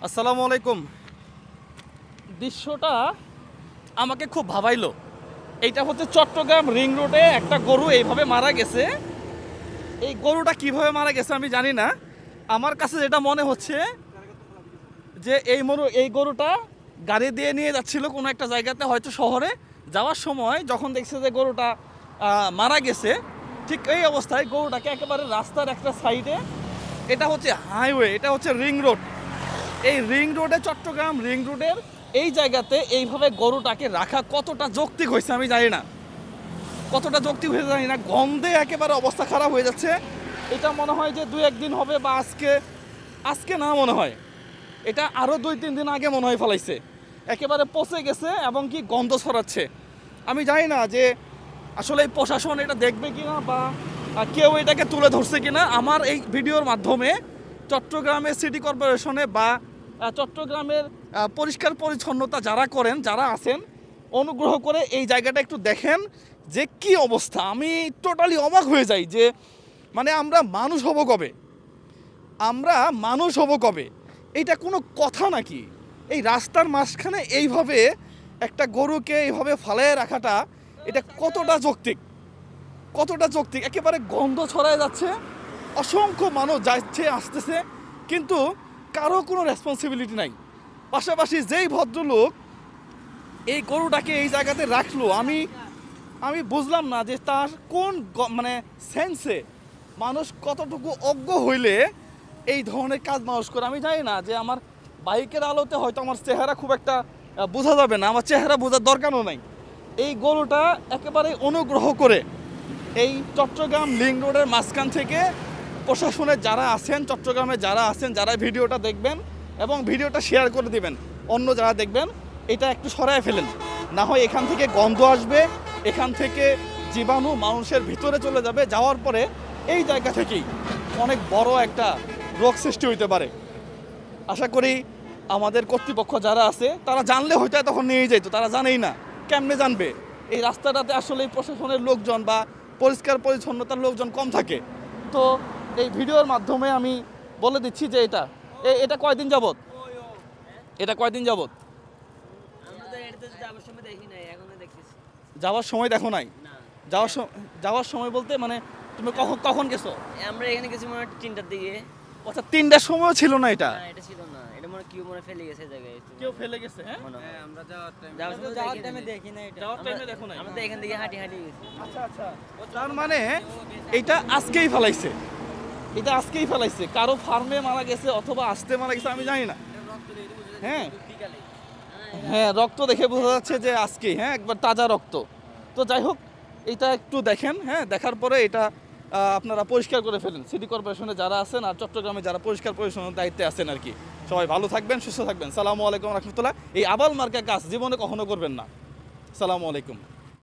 আসসালামু আলাইকুম। দৃশ্যটা আমাকে খুব ভাবাইলো। এইটা হচ্ছে চট্টগ্রাম রিং রোডে একটা গরু এইভাবে মারা গেছে। এই গরুটা কিভাবে মারা গেছে আমি জানি না। আমার কাছে যেটা মনে হচ্ছে যে এই গরুটা গাড়ি দিয়ে নিয়ে যাচ্ছিল কোনো একটা জায়গাতে, হয়তো শহরে যাওয়ার সময় যখন দেখছে যে গরুটা মারা গেছে, ঠিক এই অবস্থায় গরুটাকে একেবারে রাস্তার একটা সাইডে, এটা হচ্ছে হাইওয়ে, এটা হচ্ছে রিং রোড, এই রিং রোডে, চট্টগ্রাম রিং রোডের এই জায়গাতে এইভাবে গরুটাকে রাখা কতটা যৌক্তিক হয়েছে আমি জানি না, কতটা যৌক্তিক হয়েছে জানি না। গন্ধে একেবারে অবস্থা খারাপ হয়ে যাচ্ছে। এটা মনে হয় যে 2-1 দিন হবে, বা আজকে না, মনে হয় এটা আরও 2-3 দিন আগে মনে হয় ফেলাইছে, একেবারে পচে গেছে এবং কি গন্ধ ছড়াচ্ছে। আমি জানি না যে আসলে এই প্রশাসন এটা দেখবে কিনা, বা কেউ এটাকে তুলে ধরছে কিনা। আমার এই ভিডিওর মাধ্যমে চট্টগ্রামের সিটি কর্পোরেশনে বা চট্টগ্রামের পরিষ্কার পরিচ্ছন্নতা যারা করেন, যারা আছেন, অনুগ্রহ করে এই জায়গাটা একটু দেখেন যে কি অবস্থা। আমি টোটালি অবাক হয়ে যাই যে মানে আমরা মানুষ হব কবে? এটা কোনো কথা নাকি? এই রাস্তার মাঝখানে এইভাবে একটা গরুকে এইভাবে ফালায় রাখাটা, এটা কতটা যৌক্তিক? একেবারে গন্ধ ছড়ায় যাচ্ছে, অসংখ্য মানুষ যাচ্ছে আসতেছে, কিন্তু কারো কোনো রেসপন্সিবিলিটি নাই। পাশাপাশি যেই ভদ্রলোক এই গরুটাকে এই জায়গাতে রাখলো, আমি বুঝলাম না যে তার কোন মানে সেন্সে মানুষ কতটুকু অজ্ঞ হইলে এই ধরনের কাজ মানুষ করে। আমি জানি না যে আমার বাইকের আলোতে হয়তো আমার চেহারা খুব একটা বোঝা যাবে না, আমার চেহারা বোঝার দরকারও নাই। এই গরুটা একেবারে অনুগ্রহ করে এই চট্টগ্রাম লিং রোডের মাঝখান থেকে প্রশাসনের যারা আছেন, চট্টগ্রামে যারা আছেন, যারা ভিডিওটা দেখবেন এবং ভিডিওটা শেয়ার করে দিবেন, অন্য যারা দেখবেন, এটা একটু সরায় ফেলেন। না হয় এখান থেকে গন্ধ আসবে, এখান থেকে জীবাণু মানুষের ভিতরে চলে যাবে, যাওয়ার পরে এই জায়গা থেকেই অনেক বড় একটা রোগ সৃষ্টি হইতে পারে। আশা করি আমাদের কর্তৃপক্ষ যারা আছে তারা জানলে হয়তো তখন নিয়ে যেত, তারা জানেই না, কেমনে জানবে? এই রাস্তাটাতে আসলে প্রশাসনের লোকজন বা পরিষ্কার পরিচ্ছন্নতার লোকজন কম থাকে। তো এই ভিডিওর মাধ্যমে আমি বলে দিচ্ছি যে এটা কয়দিন যাবত, যাওয়ার সময় দেখো নাই? যাওয়ার সময় বলতে মানে তুমি কখন গেছো? আমরা এখানে গেছি মনে হয় 3টার দিকে। আচ্ছা, 3টার সময় ছিল না এটা? না, এটা ছিল না, এটা মনে কেউ ফেলে গেছে জায়গায়। কেউ ফেলে গেছে? হ্যাঁ, আমরা যাওয়ার টাইমে দেখি না এটা। যাওয়ার টাইমে দেখো নাই? আমরা তো এখান থেকে হাঁটি গেছি। আচ্ছা, তার মানে এটা আজকেই ফেলাইছে, কারো ফার্মে মারা গেছে অথবা আসতে মারা গেছে আমি জানি না। হ্যাঁ, রক্ত দেখে বোঝা যাচ্ছে যে আজকেই, হ্যাঁ, একবার তাজা রক্ত। তো যাই হোক, এটা একটু দেখেন, হ্যাঁ, দেখার পরে এটা আপনারা পরিষ্কার করে ফেলেন, সিটি কর্পোরেশনে যারা আছেন আর চট্টগ্রামে যারা পরিষ্কার পরিচ্ছন্নতার দায়িত্বে আছেন আর কি। সবাই ভালো থাকবেন, সুস্থ থাকবেন। সালামু আলাইকুম রহমতুল্লাহ। এই আবাল মার্কা কাজ জীবনে কখনো করবেন না। সালামু আলাইকুম।